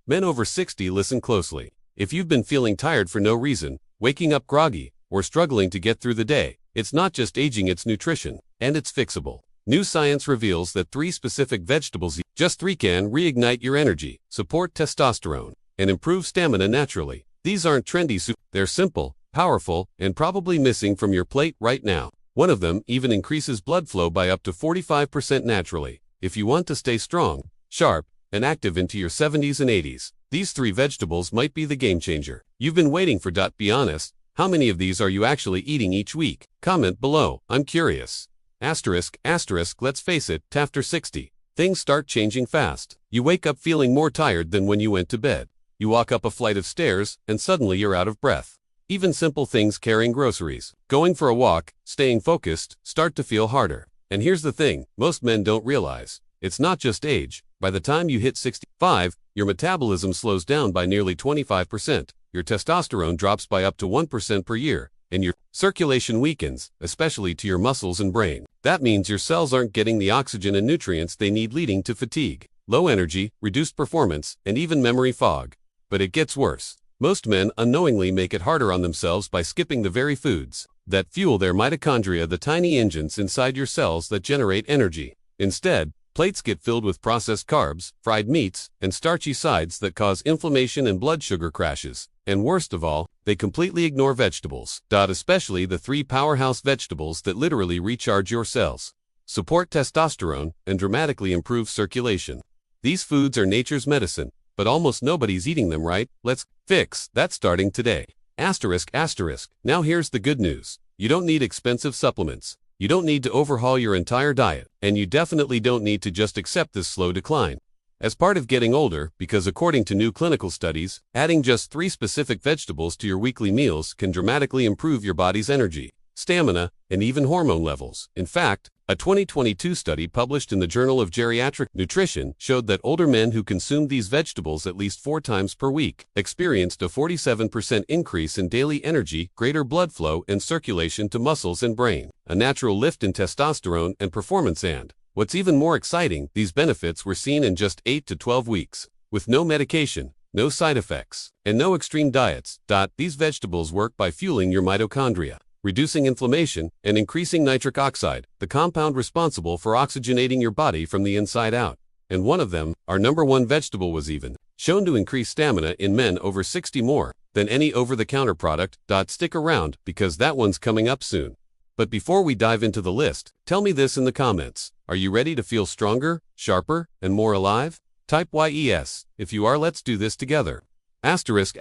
Men over 60, listen closely. If you've been feeling tired for no reason, waking up groggy, or struggling to get through the day, it's not just aging, it's nutrition, and it's fixable. New science reveals that 3 specific vegetables, just 3, can reignite your energy, support testosterone, and improve stamina naturally. These aren't trendy, they're simple, powerful, and probably missing from your plate right now. One of them even increases blood flow by up to 45% naturally. If you want to stay strong, sharp, and active into your 70s and 80s, these 3 vegetables might be the game changer you've been waiting for. Be honest, how many of these are you actually eating each week? Comment below, I'm curious. Asterisk, let's face it, after 60, things start changing fast. You wake up feeling more tired than when you went to bed. You walk up a flight of stairs, and suddenly you're out of breath. Even simple things, carrying groceries, going for a walk, staying focused, start to feel harder. And here's the thing, most men don't realize. It's not just age. By the time you hit 65, your metabolism slows down by nearly 25%, your testosterone drops by up to 1% per year, and your circulation weakens, especially to your muscles and brain. That means your cells aren't getting the oxygen and nutrients they need, leading to fatigue, low energy, reduced performance, and even memory fog. But it gets worse. Most men unknowingly make it harder on themselves by skipping the very foods that fuel their mitochondria, the tiny engines inside your cells that generate energy. Instead, plates get filled with processed carbs, fried meats, and starchy sides that cause inflammation and blood sugar crashes. And worst of all, they completely ignore vegetables, especially the 3 powerhouse vegetables that literally recharge your cells, support testosterone, and dramatically improve circulation. These foods are nature's medicine, but almost nobody's eating them, right? Let's fix that starting today. Asterisk. Now here's the good news. You don't need expensive supplements. You don't need to overhaul your entire diet, and you definitely don't need to just accept this slow decline as part of getting older, because according to new clinical studies, adding just 3 specific vegetables to your weekly meals can dramatically improve your body's energy, stamina, and even hormone levels. In fact, a 2022 study published in the Journal of Geriatric Nutrition showed that older men who consumed these vegetables at least 4 times per week experienced a 47% increase in daily energy, greater blood flow and circulation to muscles and brain, a natural lift in testosterone and performance. And what's even more exciting, these benefits were seen in just 8 to 12 weeks, with no medication, no side effects, and no extreme diets. These vegetables work by fueling your mitochondria, reducing inflammation, and increasing nitric oxide, the compound responsible for oxygenating your body from the inside out. And one of them, our #1 vegetable, was even shown to increase stamina in men over 60 more than any over-the-counter product. Stick around, because that one's coming up soon. But before we dive into the list, tell me this in the comments. Are you ready to feel stronger, sharper, and more alive? Type YES. If you are, let's do this together. Asterisk.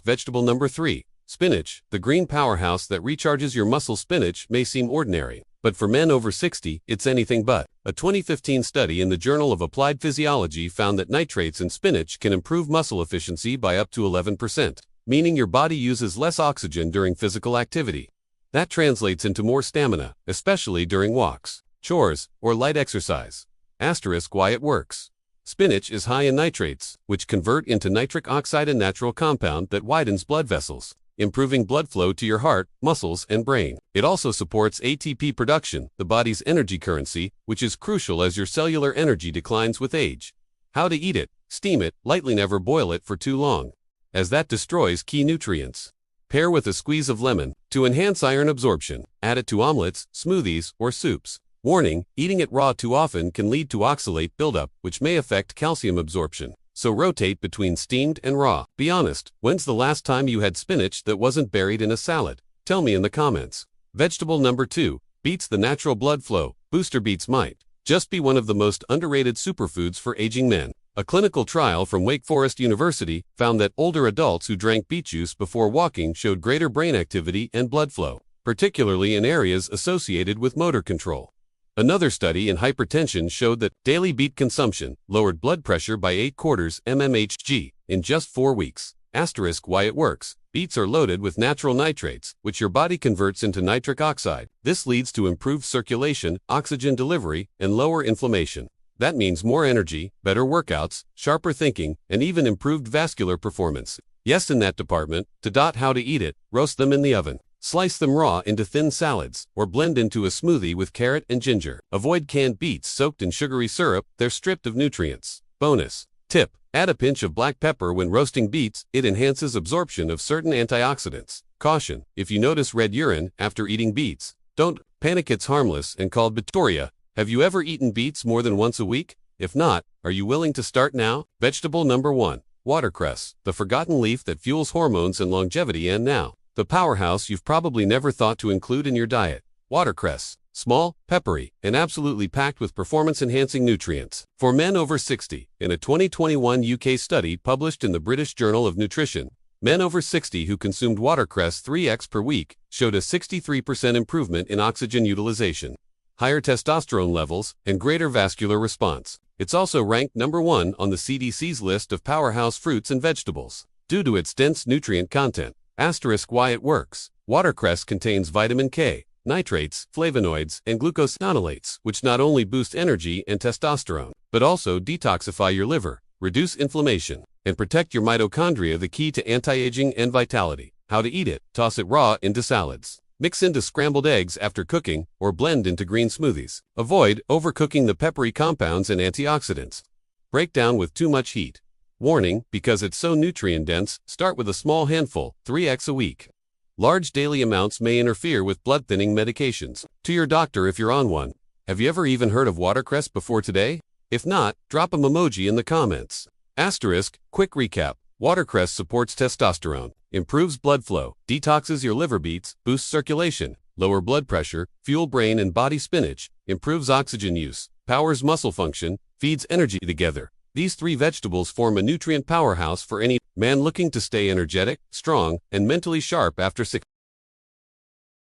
Vegetable number 3. Spinach, the green powerhouse that recharges your muscle. Spinach may seem ordinary, but for men over 60, it's anything but. A 2015 study in the Journal of Applied Physiology found that nitrates in spinach can improve muscle efficiency by up to 11%, meaning your body uses less oxygen during physical activity. That translates into more stamina, especially during walks, chores, or light exercise. Asterisk. Why it works. Spinach is high in nitrates, which convert into nitric oxide, a natural compound that widens blood vessels, improving blood flow to your heart, muscles, and brain. It also supports ATP production, the body's energy currency, which is crucial as your cellular energy declines with age. How to eat it. Steam it lightly, never boil it for too long, as that destroys key nutrients. Pair with a squeeze of lemon to enhance iron absorption. Add it to omelets, smoothies, or soups. Warning, eating it raw too often can lead to oxalate buildup, which may affect calcium absorption. So rotate between steamed and raw. Be honest, when's the last time you had spinach that wasn't buried in a salad? Tell me in the comments. Vegetable number 2. Beets, the natural blood flow booster. Beets might just be one of the most underrated superfoods for aging men. A clinical trial from Wake Forest University found that older adults who drank beet juice before walking showed greater brain activity and blood flow, particularly in areas associated with motor control. Another study in hypertension showed that daily beet consumption lowered blood pressure by 8/4 mmHg in just 4 weeks. Asterisk. Why it works. Beets are loaded with natural nitrates, which your body converts into nitric oxide. This leads to improved circulation, oxygen delivery, and lower inflammation. That means more energy, better workouts, sharper thinking, and even improved vascular performance. Yes, in that department. How to eat it. Roast them in the oven. Slice them raw into thin salads, or blend into a smoothie with carrot and ginger. Avoid canned beets soaked in sugary syrup, they're stripped of nutrients. Bonus tip. Add a pinch of black pepper when roasting beets, it enhances absorption of certain antioxidants. Caution, if you notice red urine after eating beets, don't panic, it's harmless and called bacteria. Have you ever eaten beets more than once a week? If not, are you willing to start now? Vegetable number 1. Watercress, the forgotten leaf that fuels hormones and longevity, and now, the powerhouse you've probably never thought to include in your diet. Watercress. Small, peppery, and absolutely packed with performance-enhancing nutrients. For men over 60, in a 2021 UK study published in the British Journal of Nutrition, men over 60 who consumed watercress 3x per week showed a 63% improvement in oxygen utilization, higher testosterone levels, and greater vascular response. It's also ranked number 1 on the CDC's list of powerhouse fruits and vegetables, due to its dense nutrient content. Asterisk why it works. Watercress contains vitamin K, nitrates, flavonoids, and glucosinolates, which not only boost energy and testosterone, but also detoxify your liver, reduce inflammation, and protect your mitochondria, the key to anti-aging and vitality. How to eat it: toss it raw into salads, mix into scrambled eggs after cooking, or blend into green smoothies. Avoid overcooking the peppery compounds and antioxidants. Break down with too much heat. Warning, because it's so nutrient-dense, start with a small handful, 3x a week. Large daily amounts may interfere with blood-thinning medications. To your doctor if you're on one. Have you ever even heard of watercress before today? If not, drop an emoji in the comments. Asterisk, quick recap. Watercress supports testosterone, improves blood flow, detoxes your liver. Beets boosts circulation, lower blood pressure, fuel brain and body. Spinach improves oxygen use, powers muscle function, feeds energy. Together, these 3 vegetables form a nutrient powerhouse for any man looking to stay energetic, strong, and mentally sharp after 6.